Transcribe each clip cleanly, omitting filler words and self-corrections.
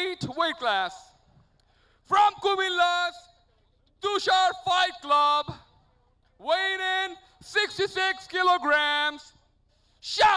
weight class. From Kumilla's Tushar Fight Club, weighing in 66 kilograms, Shanto!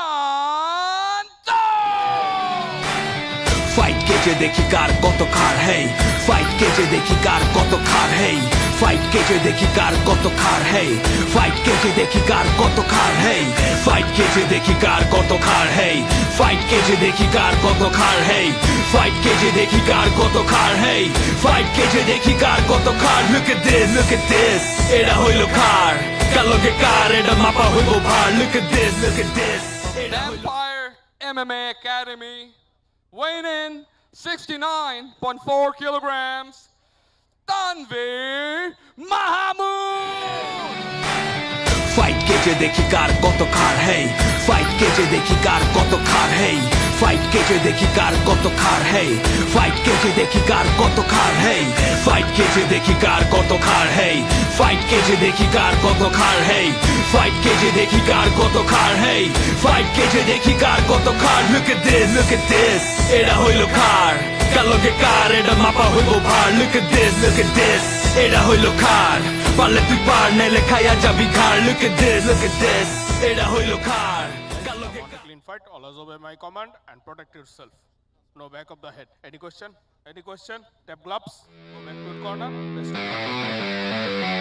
Fight কেজে দেখি কার কত খার হেই ফাইট কেজে দেখি কার কত খার হেই ফাইট কেজে দেখি কার কত খার হেই ফাইট কেজে দেখি কার কত খার হেই ফাইট কেজে দেখি কার কত খার হেই ফাইট কেজে দেখি কার কত খার হেই ফাইট কেজে দেখি কার কত খার হেই ফাইট কেজে দেখি কার কত খার look at this এটা হইল খার কালকে কার এটা মাপা হইব ভার look at this Empire MMA Academy, weighing in 69.4 kilograms, Tanveer Mahmood! Fight কেজে দেখি কার কত খার হেই ফাইট কেজে দেখি কার কত খার হেই ফাইট কেজে দেখি কার কত খার হেই ফাইট কেজে দেখি কার কত খার হেই ফাইট কেজে দেখি কার কত খার হেই ফাইট কেজে দেখি কার কত খার হেই ফাইট কেজে দেখি কার কত খার হেই ফাইট কেজে দেখি কার কত খার look at this এটা হইল খার কালকে কার এটা মাপা হইব ভার look at this এটা হইল খার পারলে তুই পার নেলে খাইয়া যাবি ঘাড় look at this এটা হইল খার কালকে Want a clean fight, always obey my command and protect yourself. No back of the head. Any question? Any question? Tap gloves. Go back to your corner. Rest of the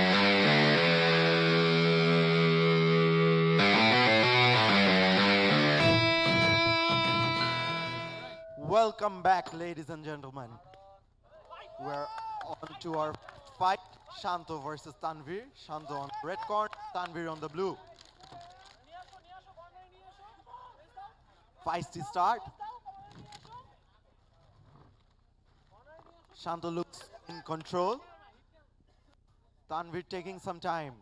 Welcome back, ladies and gentlemen. We're on to our fight. Shanto versus Tanveer. Shanto on the red corner, Tanveer on the blue. Feisty start. Shanto looks in control. Tanveer taking some time.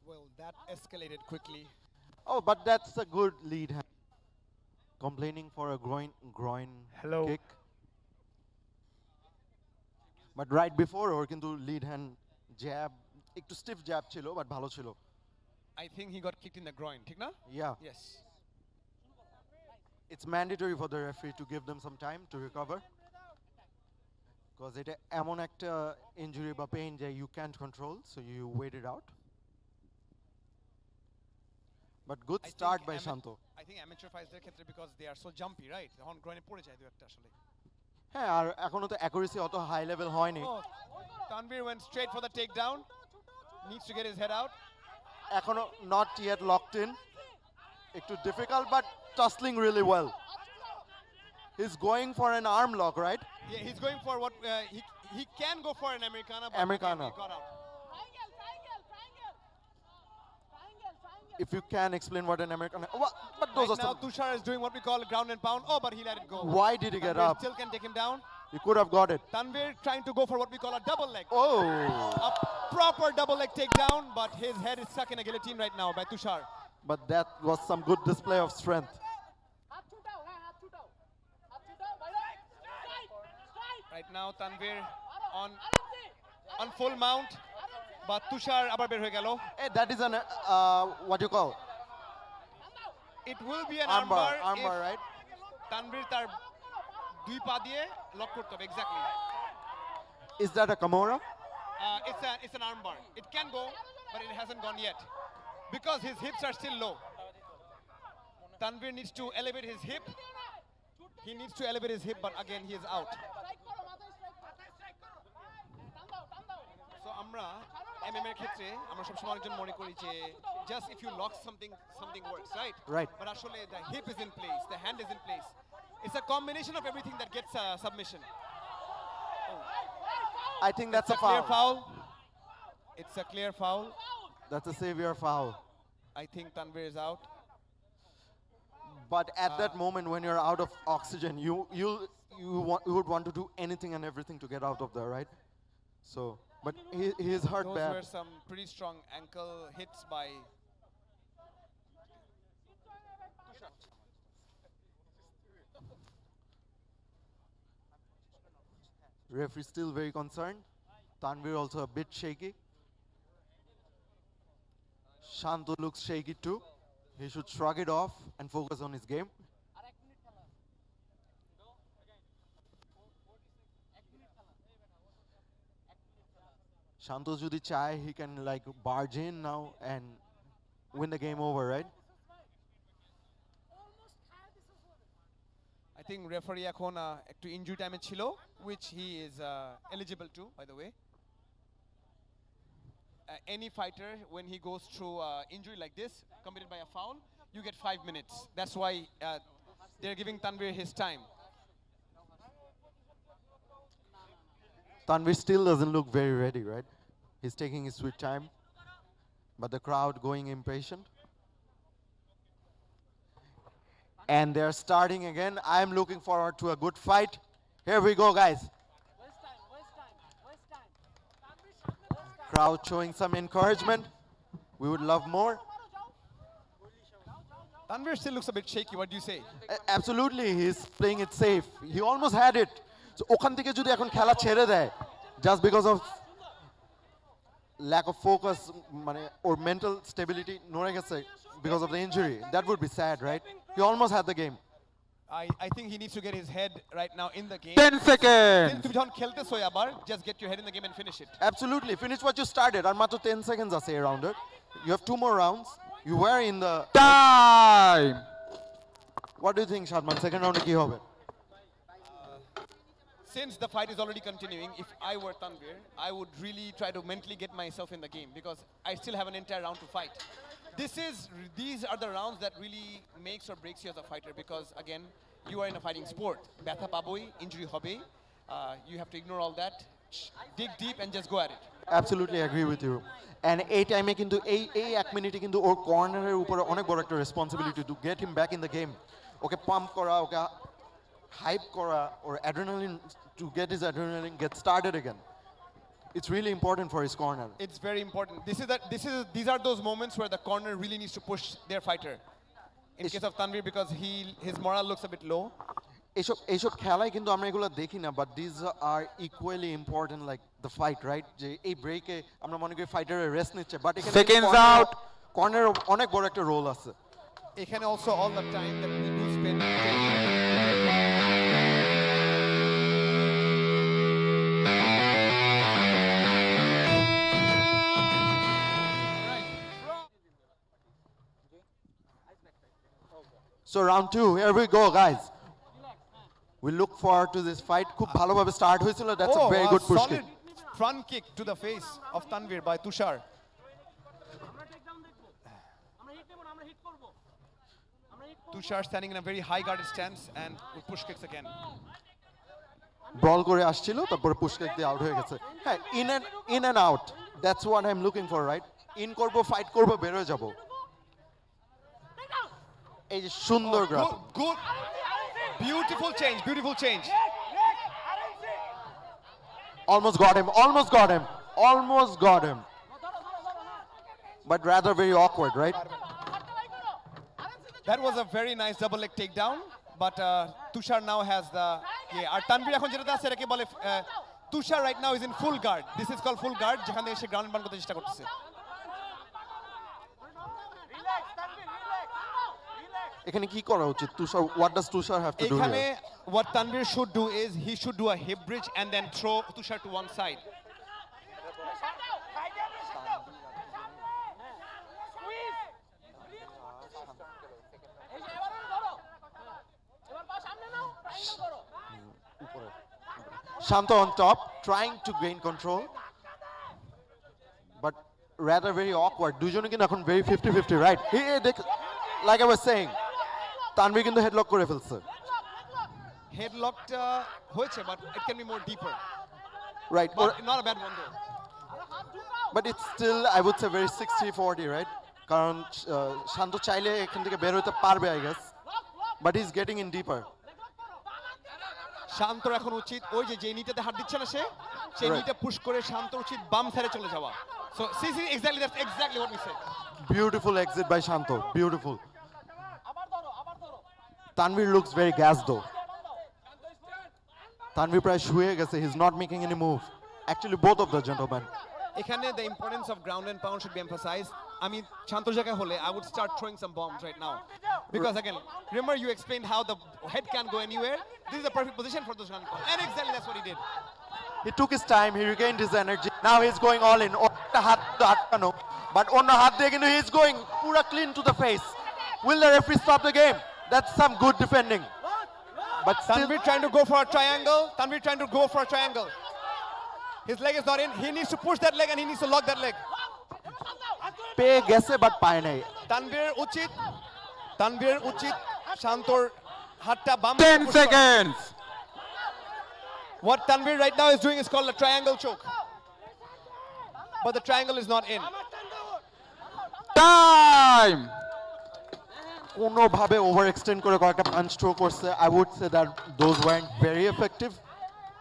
Well, that escalated quickly. Oh, but that's a good lead hand. Complaining for a groin Hello. kick. But right before ওর কিন্তু lead hand jab একটু stiff jab ছিল but ভালো ছিল. I think he got kicked in the groin, ঠিক না? Yeah. Yes. It's mandatory for the referee to give them some time to recover. Because এটা এমন একটা injury বা pain যে you can't control, so you wait it out. But good I start think by Shanto. I think amateur fighter ক্ষেত্রে because they are so jumpy, right? তখন গ্রইনে পড়ে যায় দুই একটা আসলে। হ্যাঁ আর এখনো তো accuracy অত high level হয়নি. Oh, Tanveer went straight for the takedown. Needs to get his head out. এখনো not yet locked in. একটু difficult but tussling really well. He's going for an arm lock, right? Yeah, he's going for what he can go for an Americana, but Americana. he got out. If you can explain what an American, but those Right are now, some. Tushar is doing what we call a ground and pound. Oh, but he let it go. Why did he get Tanveer up? still can take him down. He could have got it. Tanveer trying to go for what we call a double leg. Oh, A proper double leg takedown, but his head is stuck in a guillotine right now by Tushar. but that was some good display of strength. Right now, Tanveer on full mount, but Tushar abar ber hoye gelo. Hey, that is an what you call It will be an armbar, armbar, right? if Tanveer tar dui pa diye lock korte hobe, exactly. Is that a Kimura? It's an armbar. It can go, but it hasn't gone yet because his hips are still low. Tanveer needs to elevate his hip. He needs to elevate his hip, but again he is out. So আমরা MMA এর ক্ষেত্রে আমরা সবসময় অনেকজন মনে করি যে just if you lock something works, right? Right. But আসলে the hip is in place, the hand is in place. It's a combination of everything that gets a submission. I think that's It's a a clear foul. foul. It's a clear foul. That's a severe foul. I think Tanveer is out. But at that moment when you're out of oxygen, you would want to do anything and everything to get out of there, right? So, but he is hurt Those bad. were some pretty strong ankle hits by. Referee still very concerned. Tanveer also a bit shaky. Shanto looks shaky too. He should shrug it off and focus on his game. Shanto jodi chahe, he can like barge in now and win the game over, right? I think referee এখন একটু injury time ছিল, which he is eligible to, by the way. Any fighter, when he goes through injury like this, committed by a foul, you get 5 minutes. That's why they're giving Tanvir his time. Tanvir still doesn't look very ready, right? He's taking his sweet time, but the crowd going impatient. And they're starting again. I'm looking forward to a good fight. Here we go, guys. Crowd showing some encouragement. We would love more. Tanvir still looks a bit shaky. What do you say? Absolutely, he's playing it safe. He almost had it. So ওখান থেকে যদি এখন খেলা ছেড়ে দেয়, just because of lack of focus মানে or mental stability নড়ে গেছে because of the injury, that would be sad, right? He almost had the game. I think he needs to get his head right now in the game. 10 seconds. তুমি যখন খেলতেছো আবার, just get your head in the game and finish it. Absolutely, finish what you started. আর মাত্র 10 seconds আছে এই রাউন্ডের. You have 2 more rounds. You were in the Time. What do you think, Shadman? Second round কি হবে? Since the fight is already continuing, if I were Tanvir, I would really try to mentally get myself in the game because I still have an entire round to fight. These are the rounds that really makes or breaks you as a fighter because again, you are in a fighting sport. Betha paboi, injury hobe. You have to ignore all that, dig deep and just go at it. Absolutely agree with you. And এই টাইমে কিন্তু এই 1 মিনিটে কিন্তু ওর কর্নারের উপরে অনেক বড় একটা responsibility to get him back in the game. Okay pump করা, ওকে হাইপ করা, or adrenaline to get his adrenaline get started again. It's really important for his corner. It's very important. These are those moments where the corner really needs to push their fighter. In case of Tanvir, because his morale looks a bit low. এইসব খেলায় কিন্তু আমরা এগুলো দেখি না, but these are equally important like the fight, right? যে এই ব্রেকে আমরা মনে করি ফাইটারের রেস্ট নিচ্ছে, বাট এখানে Seconds out. কর্নারের অনেক বড় একটা রোল আছে। Ekhane also all the time that we do spend So round 2, here we go, guys. We look forward to this fight. খুব ভালোভাবে স্টার্ট হয়েছিল. That's a very good push kick. solid front kick to the face of Tanvir by Tushar. Tushar standing in a very high guarded stance and with push kicks again. ব্রল করে আসছিল, তারপরে push kick দিয়ে out হয়ে গেছে। হ্যাঁ, in and out, that's what I am looking for, right? In করব, fight করব, বের হয়ে যাব। এই যে সুন্দর graph. Good. Beautiful change. Almost got him. But rather very awkward, right? That was a very nice double leg takedown, but Tushar now has the আর তানভীর এখন যেটা আছে এটাকে বলে Tushar right now is in full guard. This is called full guard, যেখানে এসে ground bound করতে চেষ্টা করতেছে। এখানে কি করা উচিত তুষার? What does Tushar have to do এখানে here? what Tanvir should do is he should do a hip bridge and then throw Tushar to one side. Shanto on top, trying to gain control, but rather very awkward. দুজনে কিন্তু এখন very 50-50, right? Like I was saying, Tanvir কিন্তু headlock করে ফেলছে। Headlocked হয়েছে, but it can be more deeper. Right, But not a bad one though. but it's still, I would say, very 60-40, right? কারণ শান্ত চাইলে এখান থেকে বের হতে পারবে, I guess, but he's getting in deeper. শান্তর এখন উচিত ওই যে নিটাতে হাত দিচ্ছে না সেই Right. নিটা পুশ করে শান্তর উচিত বাম সাইডে চলে যাওয়া। So see exactly, that's exactly what we said. Beautiful exit by Shanto, beautiful. Tanvir looks very gassed though. Tanvir প্রায় শুয়ে গেছে, he's not making any move. Actually, both of the gentlemen. এখানে the importance of ground and pound should be emphasized. আমি শান্তর জায়গায় হলে I would start throwing some bombs right now. Because again, remember you explained how the head can't go anywhere. This is the perfect position for Tushar. And exactly that's what he did. He took his time, he regained his energy. Now he's going all in. Otta hat to atkano, but onno hat diye kintu he's going pura clean to the face. Will the referee stop the game? That's some good defending. But still, Tanvir trying to go for a triangle. Tanvir trying to go for a triangle. His leg is not in. He needs to push that leg and he needs to lock that leg. পেয়ে গেছে but পায় নাই। Tanvir uchit Shantor hatta bam 10 seconds. What Tanvir right now is doing is called a triangle choke. But the triangle is not in. Time. কোনোভাবে over extend করে কয়েকটা punch throw করছে। I would say that those weren't very effective,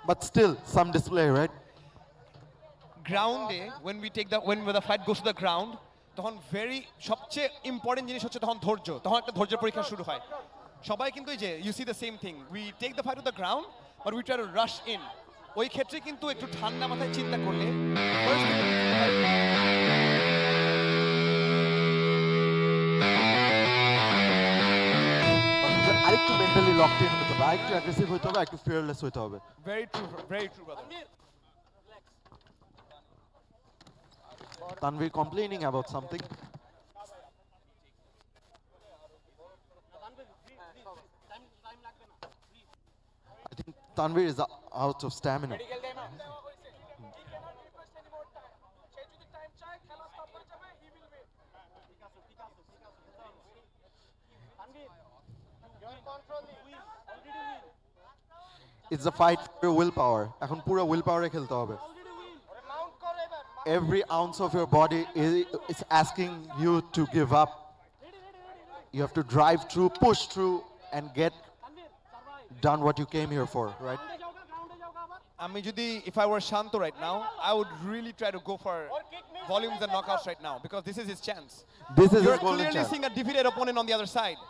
but still some display, right? Ground when the fight goes to the ground, তখন very সবচেয়ে important জিনিস হচ্ছে তখন ধৈর্য। তখন একটা ধৈর্যের পরীক্ষা শুরু হয়। সবাই কিন্তু এই যে you see the same thing. We take the fight to the ground, but we try to rush in. ওই ক্ষেত্রে কিন্তু একটু ঠান্ডা মাথায় চিন্তা করলে first আরেকটু মেন্টালি লকড ইন হতে হবে, আরেকটু অ্যাগ্রেসিভ হতে হবে, একটু ফিয়ারলেস হতে হবে। very true brother. Tanvir complaining about something. I think Tanvir is out of stamina. It's a fight for willpower. এখন পুরো willpower খেলতে হবে. Every ounce of your body is asking you to give up. You have to drive through, push through, and get done what you came here for, right? If I were Shanto right now, I would really try to go for volumes and knockouts right now because this is his chance. This is You're his golden clearly chance. seeing a defeated opponent on the other side.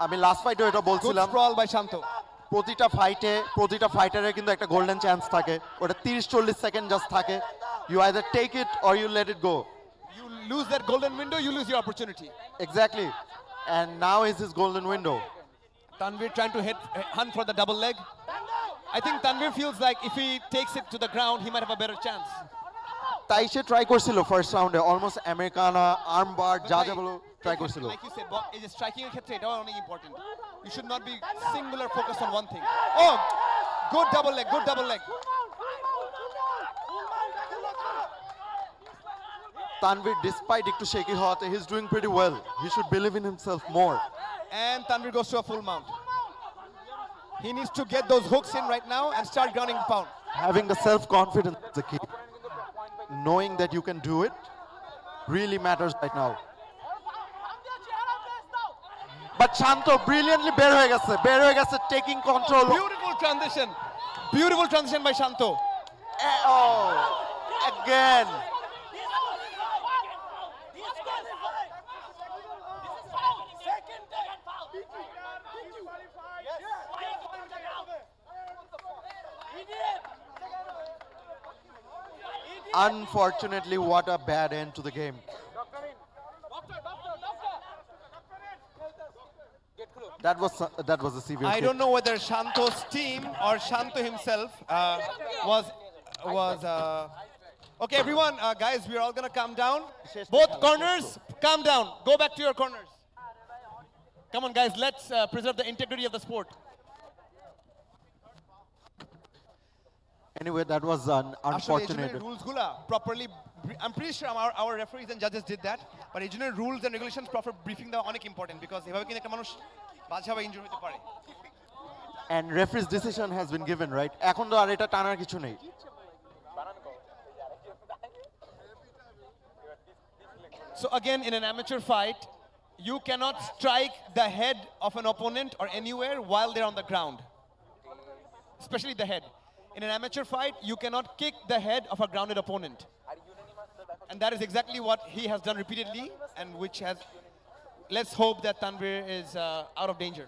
আমি last ফাইটে এটা Good বলছিলাম, sprawl by Shanto. প্রতিটা ফাইটারের কিন্তু একটা golden chance থাকে, ওটা 30-40 second just থাকে। You either take it or you let it go. You lose that golden window, you lose your opportunity. Exactly. And now is his golden window. Tanvir trying to hunt for the double leg. I think Tanvir feels like if he takes it to the ground, he might have a better chance. তাই সে try করছিল first রাউন্ডে, almost americana, arm বার, যা যা বলো try করছিল। Like you said, এই যে striking এর ক্ষেত্রে এটাও অনেক important. You should not be singular focused on one thing. Oh, good double leg. Tanvir, despite একটু shaky হওয়াতে, he's doing pretty well. He should believe in himself more. And Tanvir goes to a full mount. He needs to get those hooks in right now and start grounding and pound. Having the self-confidence is the key. Knowing that you can do it really matters right now. But Shanto brilliantly বের হয়ে গেছে, taking control. Beautiful transition by Shanto. Oh, again. Unfortunately, what a bad end to the game. That was a severe I hit. don't know whether Shanto's team or Shanto himself was. Okay, everyone, guys, we're all gonna calm down. Both corners, calm down. Go back to your corners. Come on, guys, let's preserve the integrity of the sport. Anyway, that was an unfortunate. Rules gula properly. I'm pretty sure our referees and judges did that. But regional rules and regulations proper briefing the onek important because eভাবে কিন্তু একটা মানুষ বাজেভাবে injury হতে পারে. And referee's decision has been given, right? এখন তো আর এটা টানার কিছু নেই। So again, in an amateur fight, you cannot strike the head of an opponent or anywhere while they're on the ground, especially the head. In an amateur fight, you cannot kick the head of a grounded opponent. And that is exactly what he has done repeatedly, and which has, let's hope that Tanvir is out of danger.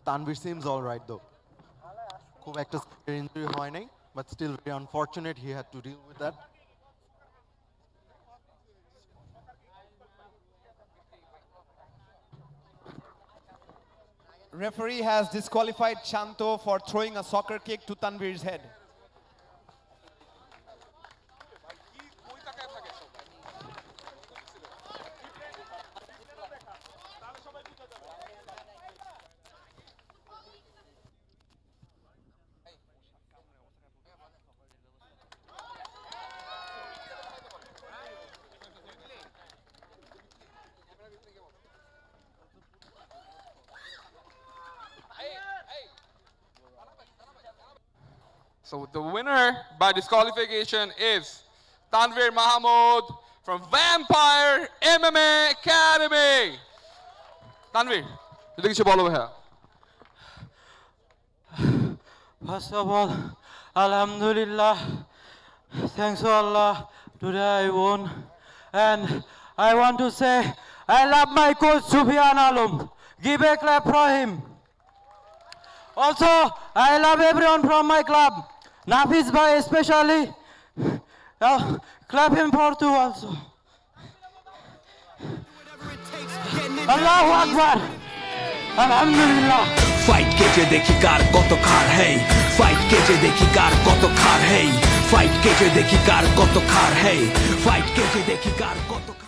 Tanvir seems all right though. খুব একটা injury হয় নাই, but still very unfortunate he had to deal with that. Referee has disqualified Shanto for throwing a soccer kick to Tanvir's head. So the winner by disqualification is Tanvir Mahmood from Vampire MMA Academy. Tanvir, যদি কিছু বলো ভাইয়া। First of all, Alhamdulillah, thanks to Allah, today I won. And I want to say, I love my coach Sufyan Alum. Give a clap for him. Also, I love everyone from my club. Nafis Bhai especially. Clap him for two also. Allahu Akbar. Alhamdulillah. Fight কেজে দেখি কার কত খার হেই fight কেজে দেখি কার কত খার হেই ফাইট কেজে দেখি কার কত খার হেই ফাইট কেজে দেখি কার কত